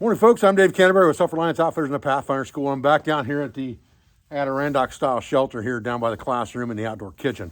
Morning, folks. I'm Dave Canterbury with Self-Reliance Outfitters and the Pathfinder School. I'm back down here at the Adirondack-style shelter here down by the classroom and the outdoor kitchen.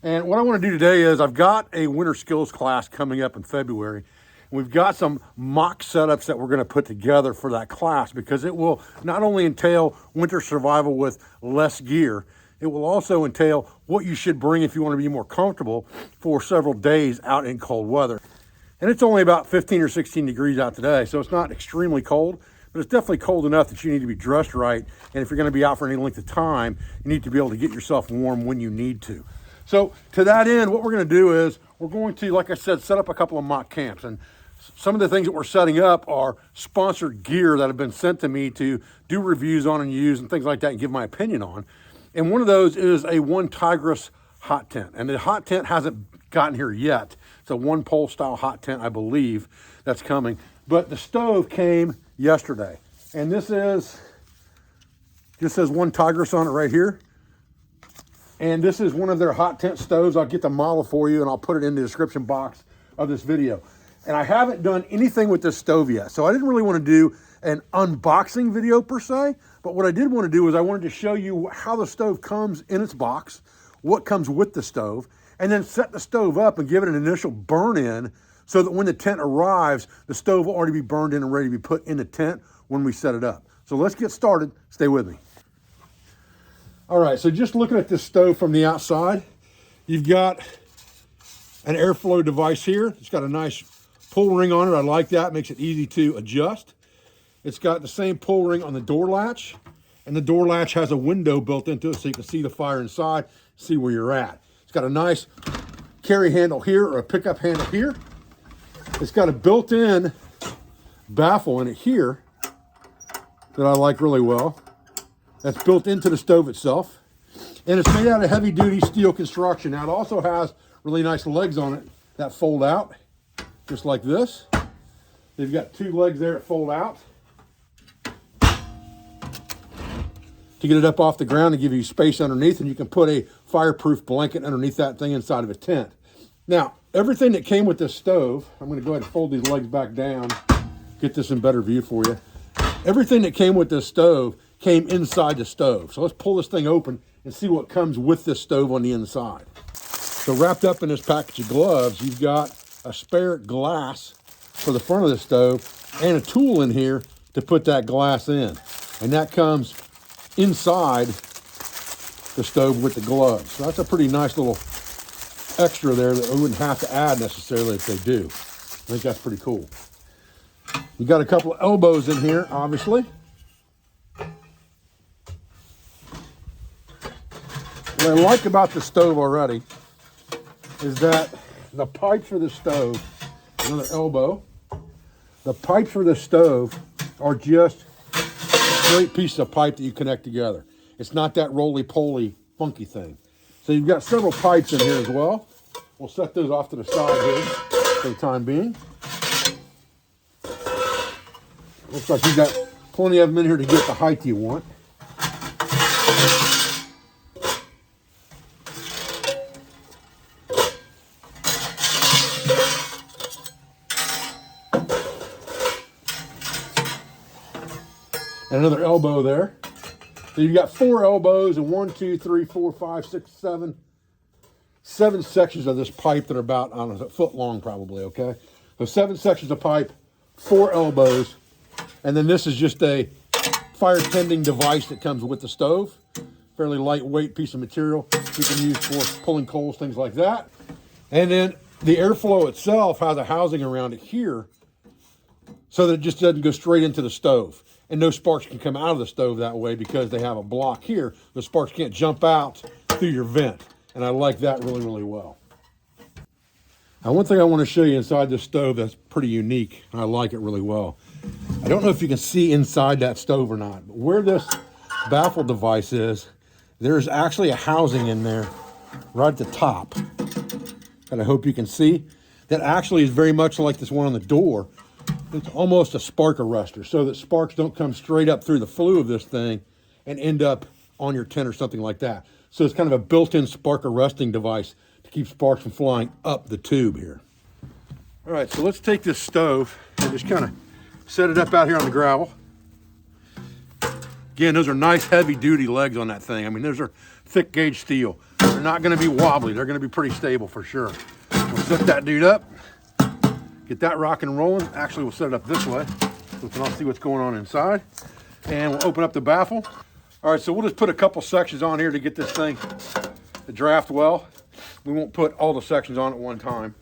And what I want to do today is I've got a winter skills class coming up in February. We've got some mock setups that we're going to put together for that class because it will not only entail winter survival with less gear, it will also entail what you should bring if you want to be more comfortable for several days out in cold weather. And it's only about 15 or 16 degrees out today, so it's not extremely cold, but it's definitely cold enough that you need to be dressed right. And if you're going to be out for any length of time, you need to be able to get yourself warm when you need to. So to that end, what we're going to do is we're going to, like I said, set up a couple of mock camps. And some of the things that we're setting up are sponsored gear that have been sent to me to do reviews on and use and things like that and give my opinion on. And one of those is a one Tigris hot tent. And the hot tent hasn't gotten here yet. It's a one pole style hot tent, I believe, that's coming. But the stove came yesterday. And this just says one Tigris on it right here. And this is one of their hot tent stoves. I'll get the model for you and I'll put it in the description box of this video. And I haven't done anything with this stove yet. So I didn't really want to do an unboxing video per se. But what I did want to do is I wanted to show you how the stove comes in its box, what comes with the stove, and then set the stove up and give it an initial burn in so that when the tent arrives, the stove will already be burned in and ready to be put in the tent when we set it up. So let's get started. Stay with me. All right, so just looking at this stove from the outside, you've got an airflow device here. It's got a nice pull ring on it. I like that. Makes it easy to adjust. It's got the same pull ring on the door latch, and the door latch has a window built into it so you can see the fire inside, see where you're at. It's got a nice carry handle here or a pickup handle here. It's got a built-in baffle in it here that I like really well. That's built into the stove itself. And it's made out of heavy-duty steel construction. Now, it also has really nice legs on it that fold out, just like this. They've got two legs there that fold out to get it up off the ground and give you space underneath, and you can put a fireproof blanket underneath that thing inside of a tent. Now, everything that came with this stove, I'm going to go ahead and fold these legs back down, get this in better view for you. Everything that came with this stove came inside the stove. So let's pull this thing open and see what comes with this stove on the inside. So wrapped up in this package of gloves, you've got a spare glass for the front of the stove and a tool in here to put that glass in. And that comes inside the stove with the gloves. So that's a pretty nice little extra there that we wouldn't have to add necessarily if they do. I think that's pretty cool. You got a couple of elbows in here, obviously. What I like about the stove already is that the pipes for the stove, another elbow, the pipes for the stove are just a great piece of pipe that you connect together. It's not that roly-poly funky thing. So you've got several pipes in here as well. We'll set those off to the side here for the time being. Looks like you've got plenty of them in here to get the height you want. And another elbow there. So you've got 4 elbows and 1, 2, 3, 4, 5, 6, 7 sections of this pipe that are about, I don't know, a foot long probably, okay? So 7 sections of pipe, 4 elbows, and then this is just a fire tending device that comes with the stove. Fairly lightweight piece of material you can use for pulling coals, things like that. And then the airflow itself has a housing around it here so that it just doesn't go straight into the stove. And no sparks can come out of the stove that way because they have a block here. The sparks can't jump out through your vent. And I like that really, really well. Now, one thing I want to show you inside this stove that's pretty unique, and I like it really well. I don't know if you can see inside that stove or not, but where this baffle device is, there's actually a housing in there right at the top that I hope you can see. That actually is very much like this one on the door. It's almost a spark arrestor so that sparks don't come straight up through the flue of this thing and end up on your tent or something like that. So it's kind of a built-in spark arresting device to keep sparks from flying up the tube here. All right, so let's take this stove and just kind of set it up out here on the gravel. Again, those are nice heavy duty legs on that thing. I mean, those are thick gauge steel. They're not gonna be wobbly. They're gonna be pretty stable for sure. We'll set that dude up, get that rocking and rolling. Actually, we'll set it up this way so we can all see what's going on inside. And we'll open up the baffle. All right, so we'll just put a couple sections on here to get this thing to draft well. We won't put all the sections on at one time.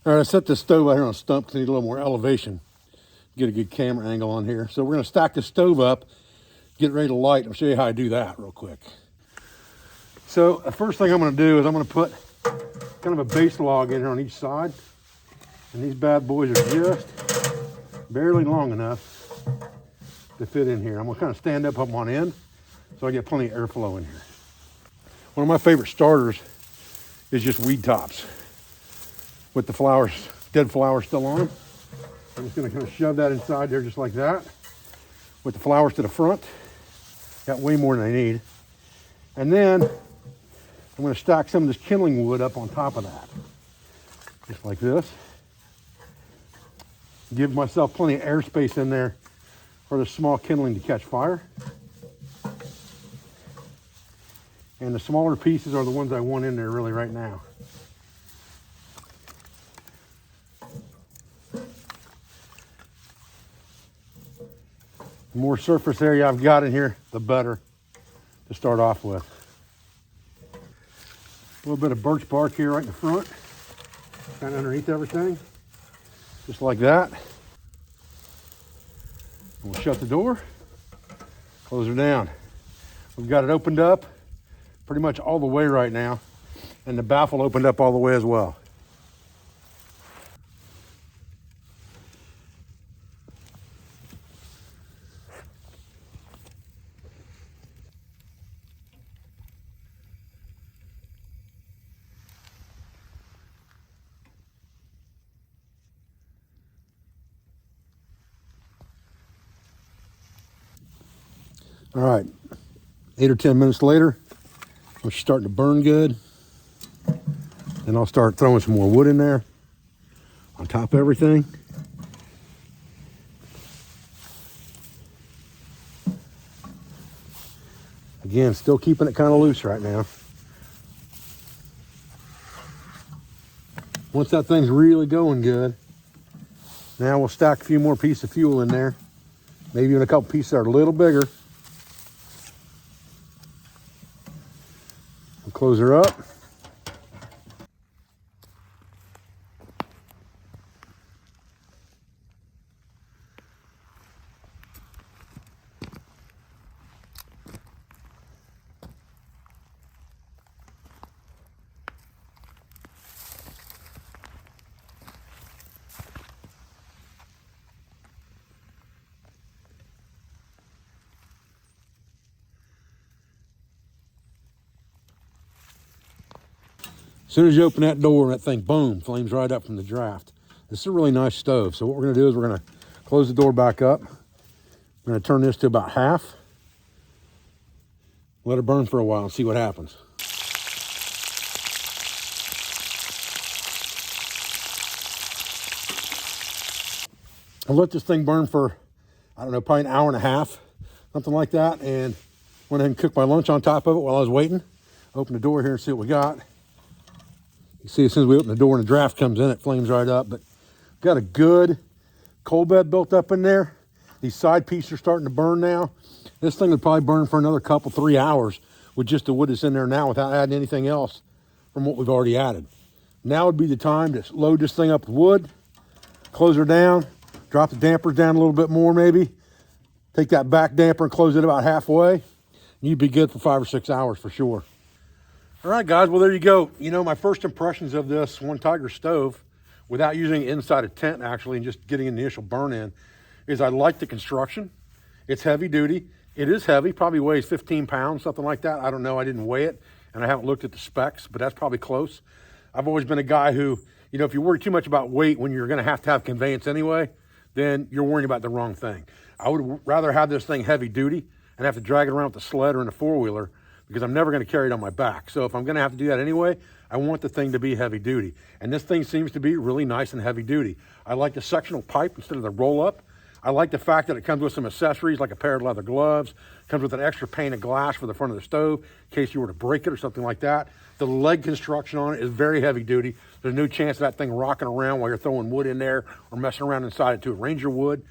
All right, I set this stove out here on a stump because I need a little more elevation. Get a good camera angle on here. So we're gonna stack the stove up, get ready to light. I'll show you how I do that real quick. So the first thing I'm gonna do is I'm gonna put kind of a base log in here on each side. And these bad boys are just barely long enough to fit in here. I'm gonna kind of stand up on one end so I get plenty of airflow in here. One of my favorite starters is just weed tops with the flowers, dead flowers still on them. I'm just gonna kind of shove that inside there just like that with the flowers to the front. Got way more than I need. And then I'm gonna stack some of this kindling wood up on top of that. Just like this. Give myself plenty of airspace in there for the small kindling to catch fire. And the smaller pieces are the ones I want in there really right now. The more surface area I've got in here, the better to start off with. A little bit of birch bark here right in the front, kind of underneath everything, just like that. We'll shut the door, close her down. We've got it opened up pretty much all the way right now, and the baffle opened up all the way as well. All right, 8 or 10 minutes later, when she's starting to burn good, then I'll start throwing some more wood in there on top of everything. Again, still keeping it kind of loose right now. Once that thing's really going good, now we'll stack a few more pieces of fuel in there, maybe even a couple pieces that are a little bigger. Close her up. As soon as you open that door, that thing, boom, flames right up from the draft. This is a really nice stove. So what we're gonna do is we're gonna close the door back up. We're gonna turn this to about half. Let it burn for a while and see what happens. I let this thing burn for, I don't know, probably an hour and a half, something like that. And went ahead and cooked my lunch on top of it while I was waiting. Open the door here and see what we got. You see, as soon as we open the door and the draft comes in, it flames right up. But got a good coal bed built up in there. These side pieces are starting to burn now. This thing would probably burn for another couple, 3 hours with just the wood that's in there now without adding anything else from what we've already added. Now would be the time to load this thing up with wood, close her down, Drop the dampers down a little bit more maybe. Take that back damper and close it about halfway. You'd be good for 5 or 6 hours for sure. All right, guys, well, there you go. You know, my first impressions of this one Tigris stove, without using it inside a tent actually and just getting an initial burn in, is I like the construction. It's heavy duty. It is heavy, probably weighs 15 pounds, something like that. I don't know, I didn't weigh it and I haven't looked at the specs, but that's probably close. I've always been a guy who, you know, if you worry too much about weight when you're gonna have to have conveyance anyway, then you're worrying about the wrong thing. I would rather have this thing heavy duty and have to drag it around with the sled or in a four-wheeler because I'm never gonna carry it on my back. So if I'm gonna have to do that anyway, I want the thing to be heavy duty. And this thing seems to be really nice and heavy duty. I like the sectional pipe instead of the roll up. I like the fact that it comes with some accessories like a pair of leather gloves, comes with an extra pane of glass for the front of the stove in case you were to break it or something like that. The leg construction on it is very heavy duty. There's no chance of that thing rocking around while you're throwing wood in there or messing around inside it to arrange your wood.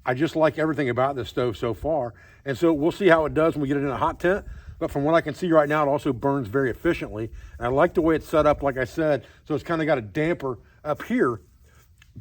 I just like everything about this stove so far. And so we'll see how it does when we get it in a hot tent. But from what I can see right now, it also burns very efficiently. And I like the way it's set up, like I said. So it's kind of got a damper up here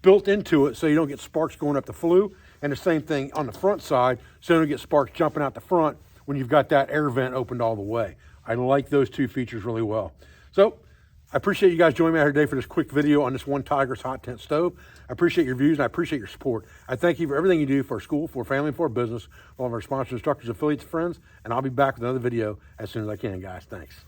built into it so you don't get sparks going up the flue. And the same thing on the front side, so you don't get sparks jumping out the front when you've got that air vent opened all the way. I like those two features really well. So I appreciate you guys joining me out here today for this quick video on this one Tigris hot tent stove. I appreciate your views and I appreciate your support. I thank you for everything you do for our school, for our family, for our business, all of our sponsors, instructors, affiliates, friends, and I'll be back with another video as soon as I can, guys. Thanks.